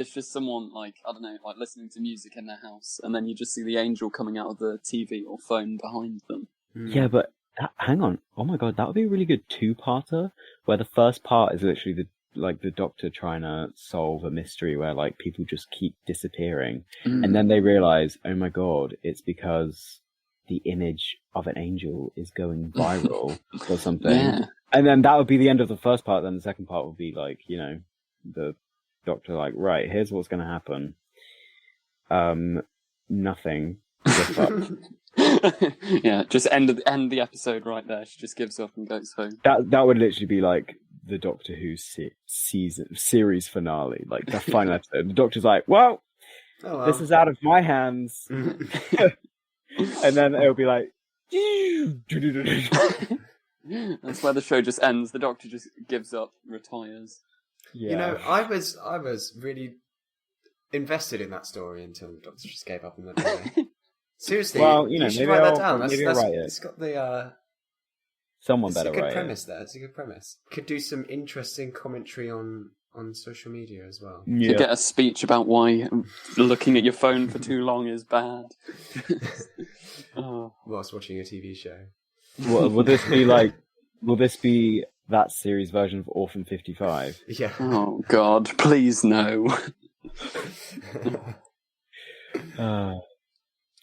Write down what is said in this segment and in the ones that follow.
it's just someone, like, I don't know, like listening to music in their house, and then you just see the angel coming out of the TV or phone behind them. Yeah, but hang on. Oh my god, that would be a really good two-parter, where the first part is literally the doctor trying to solve a mystery where, like, people just keep disappearing. And then they realize, oh my god, it's because the image of an angel is going viral or something. Yeah. And then that would be the end of the first part. Then the second part would be, like, you know, the doctor, like, right, here's what's going to happen. Nothing. Yeah, just end the episode right there. She just gives up and goes home. That would literally be like the Doctor Who series finale, like the final episode. The Doctor's like, well, this is out of my hands. And then it'll be like... That's where the show just ends. The Doctor just gives up, retires. Yeah. You know, I was really invested in that story until the Doctor just gave up and went away. Seriously, well, you know, should write that down. Maybe I'll write it. It's got the... Someone better write it. It's a good premise there. It's a good premise. Could do some interesting commentary on social media as well. Yeah. Could get a speech about why looking at your phone for too long is bad. Whilst watching a TV show. Will this be like... Will this be that series version of Orphan 55? Yeah. Oh, God. Please, no.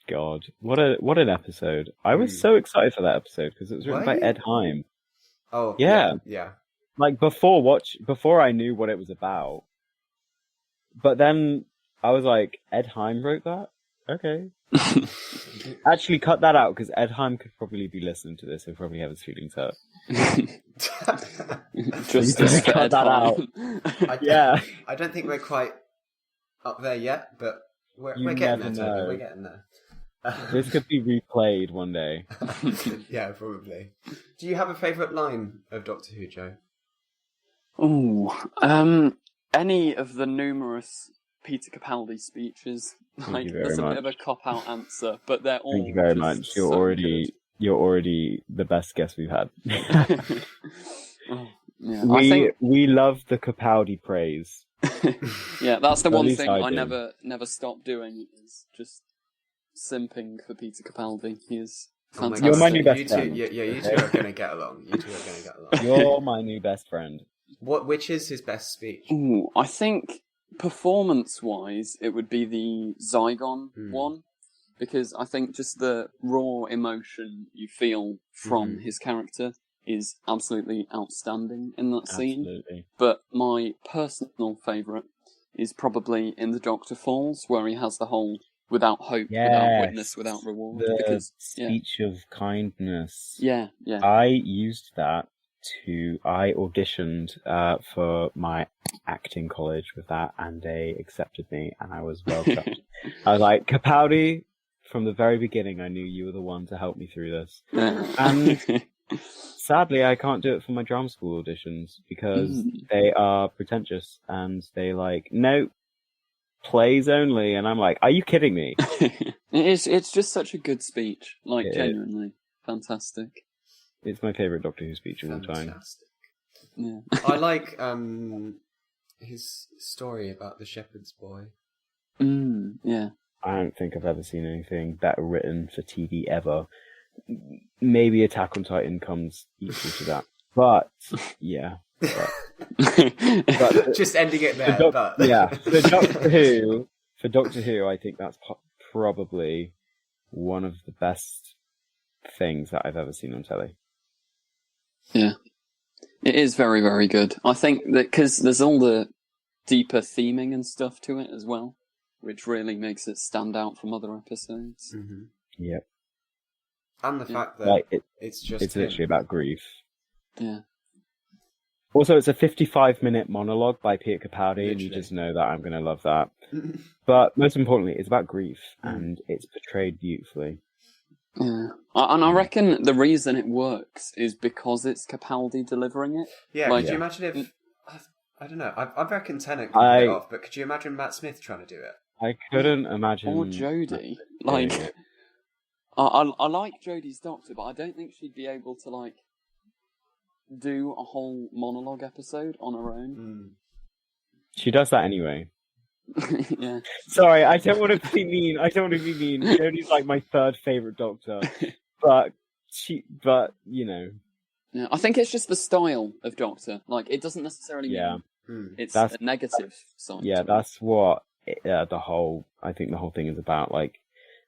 God, what an episode! I was so excited for that episode because it was written by Ed Heim. Oh, yeah. Like before I knew what it was about, but then I was like, Ed Heim wrote that. Okay, actually, cut that out because Ed Heim could probably be listening to this. He'll probably have his feelings hurt. Just cut that out. I don't think we're quite up there yet, but we're getting there. We're getting there. This could be replayed one day. Yeah, probably. Do you have a favourite line of Doctor Who, Joe? Oh, any of the numerous Peter Capaldi speeches. Like, that's a bit of a cop-out answer, but they're all. Thank you very much. You're already the best guest we've had. Yeah, we love the Capaldi praise. Yeah, that's the one thing I never stop doing is just simping for Peter Capaldi. He is fantastic. You're my new best friend. You two are going to get along. You're my new best friend. Which is his best speech? Ooh, I think performance-wise, it would be the Zygon one, because I think just the raw emotion you feel from his character is absolutely outstanding in that scene. But my personal favourite is probably in The Doctor Falls, where he has the whole without hope, without witness, without reward. The speech of kindness. Yeah. I used that I auditioned for my acting college with that, and they accepted me, and I was welcomed. I was like, Capaldi, from the very beginning, I knew you were the one to help me through this. And sadly, I can't do it for my drama school auditions because they are pretentious, and they no, plays only, and I'm like, are you kidding me? It's just such a good speech, genuinely fantastic. It's my favourite Doctor Who speech of all time. Yeah. I like his story about the shepherd's boy. Yeah. I don't think I've ever seen anything better written for TV ever. Maybe Attack on Titan comes equal to that. But, yeah. But just ending it there. For Doctor Who, I think that's probably one of the best things that I've ever seen on telly. Yeah. It is very, very good. I think that because there's all the deeper theming and stuff to it as well, which really makes it stand out from other episodes. Mm-hmm. Yep. And the fact that it's literally about grief. Yeah. Also, it's a 55-minute monologue by Peter Capaldi, and you just know that I'm going to love that. But most importantly, it's about grief, and it's portrayed beautifully. Yeah. And I reckon the reason it works is because it's Capaldi delivering it. Yeah, could you imagine if... I don't know, I reckon Tennant could pull it off, but could you imagine Matt Smith trying to do it? I couldn't imagine... Or Jodie. I like Jodie's Doctor, but I don't think she'd be able to, do a whole monologue episode on her own. She does that anyway. Yeah. Sorry, I don't want to be mean. Jodie's like my third favourite Doctor. But you know. Yeah, I think it's just the style of Doctor. Like, it doesn't necessarily mean it's a negative side. Yeah, that's what the whole thing is about. Like,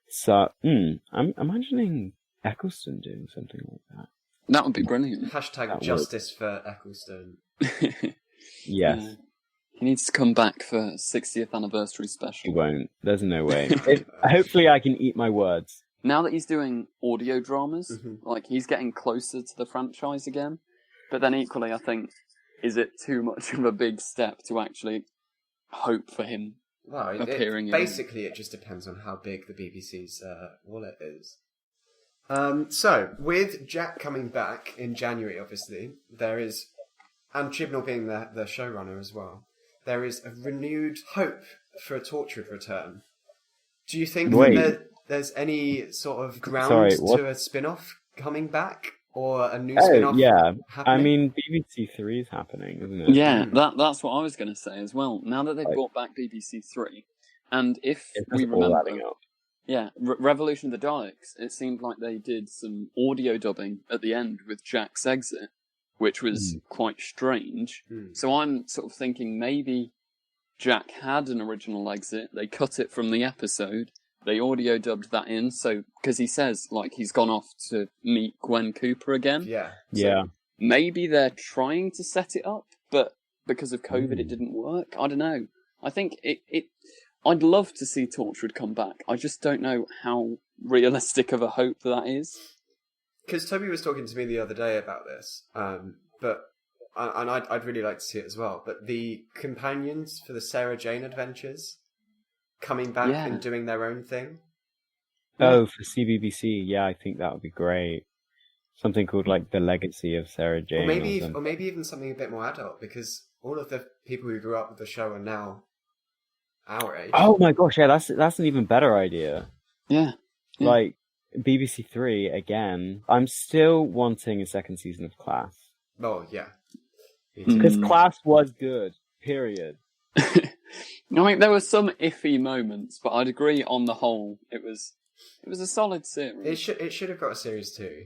so, I'm imagining Eccleston doing something like that. That would be brilliant. Hashtag justice for Eccleston. Yes. Yeah. He needs to come back for 60th anniversary special. He won't. There's no way. Hopefully I can eat my words. Now that he's doing audio dramas, like, he's getting closer to the franchise again. But then equally, I think, is it too much of a big step to actually hope for him appearing again? Basically, it just depends on how big the BBC's wallet is. So, with Jack coming back in January, obviously, there is, and Chibnall being the showrunner as well, there is a renewed hope for a Torchwood return. Do you think that there's any sort of ground to a spin-off coming back? Or a new spin-off happening? I mean, BBC Three is happening, isn't it? Yeah, that's what I was going to say as well. Now that they've brought back BBC Three, and if we remember... Revolution of the Daleks, it seemed like they did some audio dubbing at the end with Jack's exit, which was quite strange. So I'm sort of thinking maybe Jack had an original exit, they cut it from the episode, they audio dubbed that in, so because he says like he's gone off to meet Gwen Cooper again. So maybe they're trying to set it up, but because of COVID it didn't work. I don't know. I think I'd love to see Torchwood come back. I just don't know how realistic of a hope that is. Because Toby was talking to me the other day about this, but I'd really like to see it as well. But the companions for the Sarah Jane adventures coming back and doing their own thing. Oh, for CBBC, I think that would be great. Something called like The Legacy of Sarah Jane. Or maybe even something a bit more adult, because all of the people who grew up with the show are now our age. Oh my gosh, that's an even better idea. Yeah. Like BBC Three again. I'm still wanting a second season of Class. Oh yeah. Because Class was good. Period. I mean, there were some iffy moments, but I'd agree on the whole, it was a solid series. It should have got a series 2.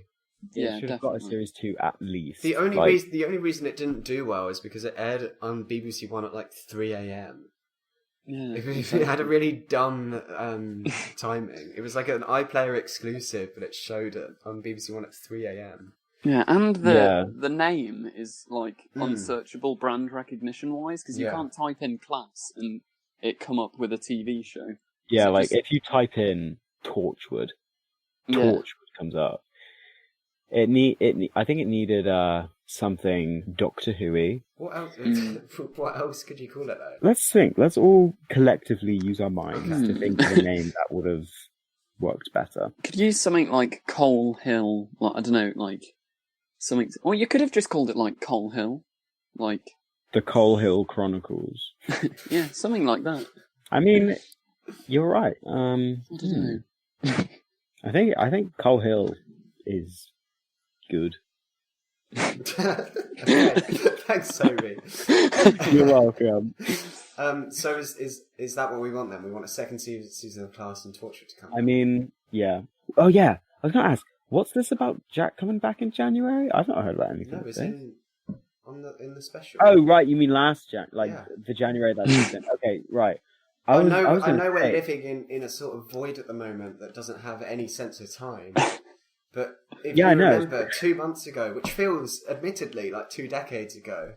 Yeah, it should have got a series 2 at least. The only reason it didn't do well is because it aired on BBC One at like 3 a.m. Yeah, it had a really dumb timing. It was like an iPlayer exclusive, but it showed it on BBC One at 3 a.m. Yeah, and the name is like unsearchable brand recognition wise, because you can't type in Class and it come up with a TV show. Yeah, so like if you type in Torchwood comes up. I think it needed something Doctor Who-y. What else? What else could you call it though? Let's think. Let's all collectively use our minds to think of a name that would have worked better. Could you use something like Coal Hill? Like, I don't know, like something. Or you could have just called it like Coal Hill, like the Coal Hill Chronicles. Yeah, something like that. I mean, you're right. I don't know. I think Coal Hill is good. Okay. Thanks, Toby. You're welcome. So is that what we want then? We want a second season of Class and Torchwood to come. I mean, yeah. Oh yeah. I was going to ask, what's this about Jack coming back in January? I've not heard about anything. No, it's in the special. Oh right, you mean last Jack, the January that season. Okay, right. I know we're living in a sort of void at the moment that doesn't have any sense of time. But if you remember, 2 months ago, which feels admittedly like 2 decades ago,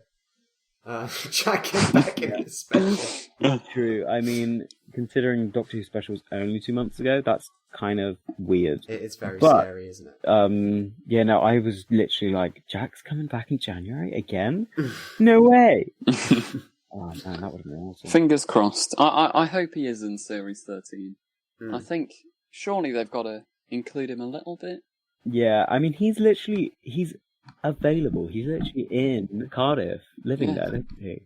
Jack came back in the special. True. I mean, considering Doctor Who special was only 2 months ago, that's kind of weird. It is very scary, isn't it? I was literally like, Jack's coming back in January again? No way! Oh man, that would have been awesome. Fingers crossed. I hope he is in Series 13. I think surely they've got to include him a little bit. Yeah, I mean, he's available. He's literally in Cardiff, living there, isn't he?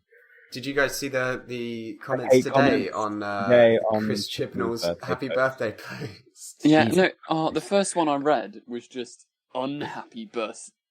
Did you guys see the comments today on Chris Chibnall's happy birthday post? Yeah, no, the first one I read was just unhappy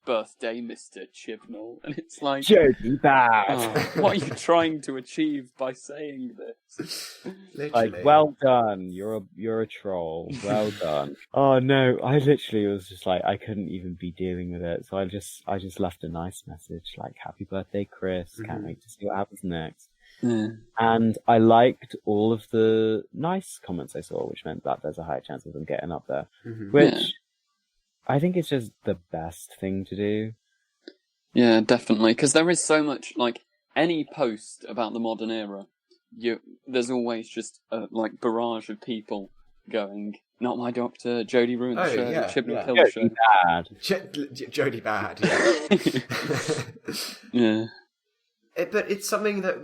birthday, Mr. Chibnall. And it's like, Jody bad. oh, what are you trying to achieve by saying this? Literally. Like, well done. You're a troll. Well done. Oh no, I literally was just like, I couldn't even be dealing with it. So I just left a nice message like, "Happy birthday, Chris. Can't wait to see what happens next." Yeah. And I liked all of the nice comments I saw, which meant that there's a higher chance of them getting up there, which I think is just the best thing to do. Yeah, definitely. Because there is so much, like, any post about the modern era, there's always just a, like, barrage of people going, "Not my doctor, Jodie ruined the show, Chibnall killed the show." Bad. Jodie bad, Yeah. But it's something that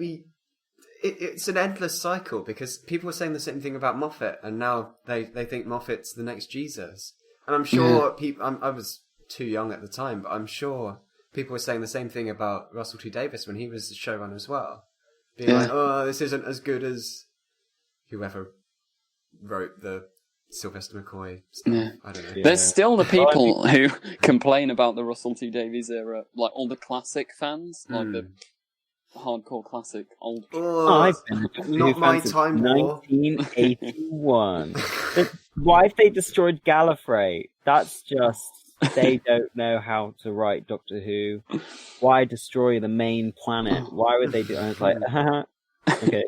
it's an endless cycle, because people were saying the same thing about Moffat, and now they think Moffat's the next Jesus. And I'm sure I was too young at the time, but I'm sure people were saying the same thing about Russell T Davies when he was the showrunner as well. Being like, "Oh, this isn't as good as whoever wrote the Sylvester McCoy stuff." Yeah. I don't know. There's still the people who complain about the Russell T Davies era, like all the classic fans, like the hardcore classic old. I've been a Doctor Who Not my fan time, since war. 1981. Why have they destroyed Gallifrey? That's just, they don't know how to write Doctor Who. Why destroy the main planet? Why would they do it? And it's like, okay.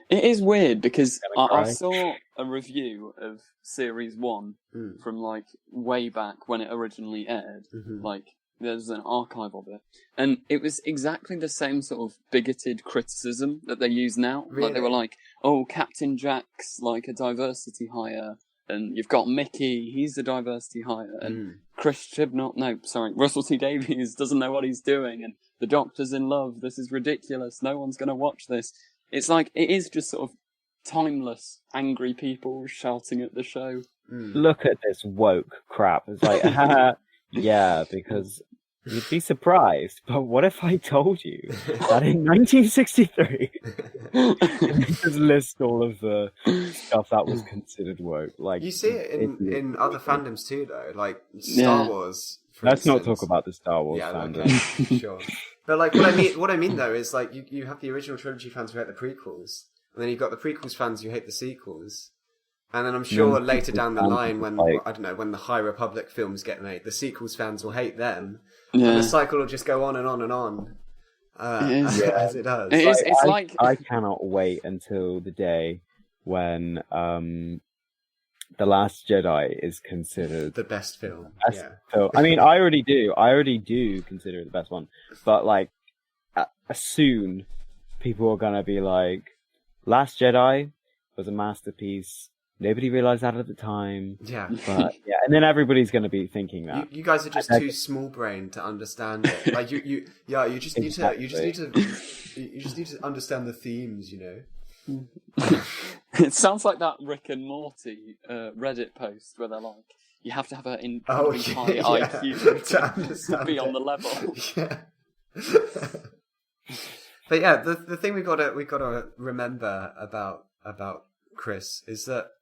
It is weird because I saw a review of Series 1 from like way back when it originally aired. Like, there's an archive of it. And it was exactly the same sort of bigoted criticism that they use now. Really? Like, they were like, "Oh, Captain Jack's like a diversity hire. And you've got Mickey, he's a diversity hire. And Russell T Davies doesn't know what he's doing. And the Doctor's in love. This is ridiculous. No one's going to watch this." It's like, it is just sort of timeless, angry people shouting at the show. Look at this woke crap. It's like, yeah, because you'd be surprised. But what if I told you that in 1963, and they just list all of the stuff that was considered woke? Like, you see it in other fandoms too, though. Like Star Wars. Let's not talk about the Star Wars fandom. Okay, sure. But like, what I mean though is like you have the original trilogy fans who hate the prequels, and then you've got the prequels fans who hate the sequels. And then I'm sure later down the line, when when the High Republic films get made, the sequels fans will hate them, and the cycle will just go on and on and on, as it does. It's like I cannot wait until the day when The Last Jedi is considered the best film. So, I mean, I already do consider it the best one, but like soon, people are gonna be like, Last Jedi was a masterpiece. Nobody realized that at the time. Yeah. But and then everybody's going to be thinking that. You guys are just too small-brained to understand it. Like you just need to understand the themes, you know. It sounds like that Rick and Morty Reddit post where they're like, you have to have an incredibly high IQ to understand be on the level. Yeah. But yeah, the thing we gotta remember about Chris is that,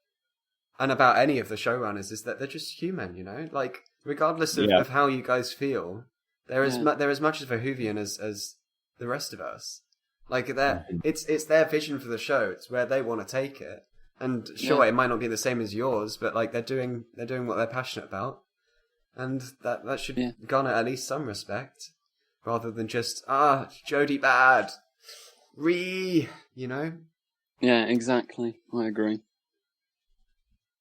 and about any of the showrunners, is that they're just human, you know? Like, regardless of how you guys feel, they're as much of a Whovian as the rest of us. Like, it's their vision for the show. It's where they want to take it. And sure, it might not be the same as yours, but like they're doing what they're passionate about, and that should garner at least some respect, rather than just Jodie bad, you know. Yeah, exactly. I agree.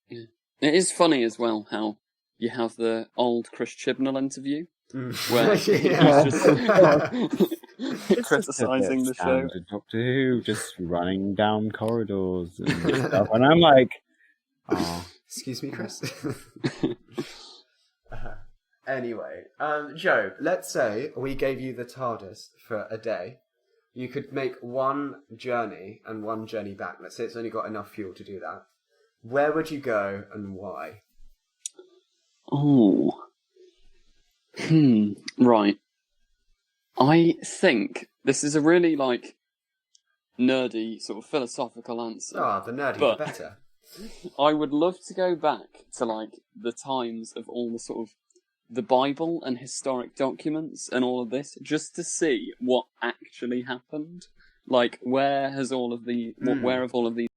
Yeah. It is funny as well how you have the old Chris Chibnall interview where he's just criticising the show. Doctor Who, just running down corridors and stuff, and I'm like, excuse me, Chris. Anyway, Joe, let's say we gave you the TARDIS for a day. You could make one journey and one journey back. Let's say it's only got enough fuel to do that. Where would you go and why? Oh. Right. I think this is a really, like, nerdy, sort of philosophical answer. The nerdy, the better. I would love to go back to, like, the times of all the sort of the Bible and historic documents and all of this, just to see what actually happened. Like, where have all of these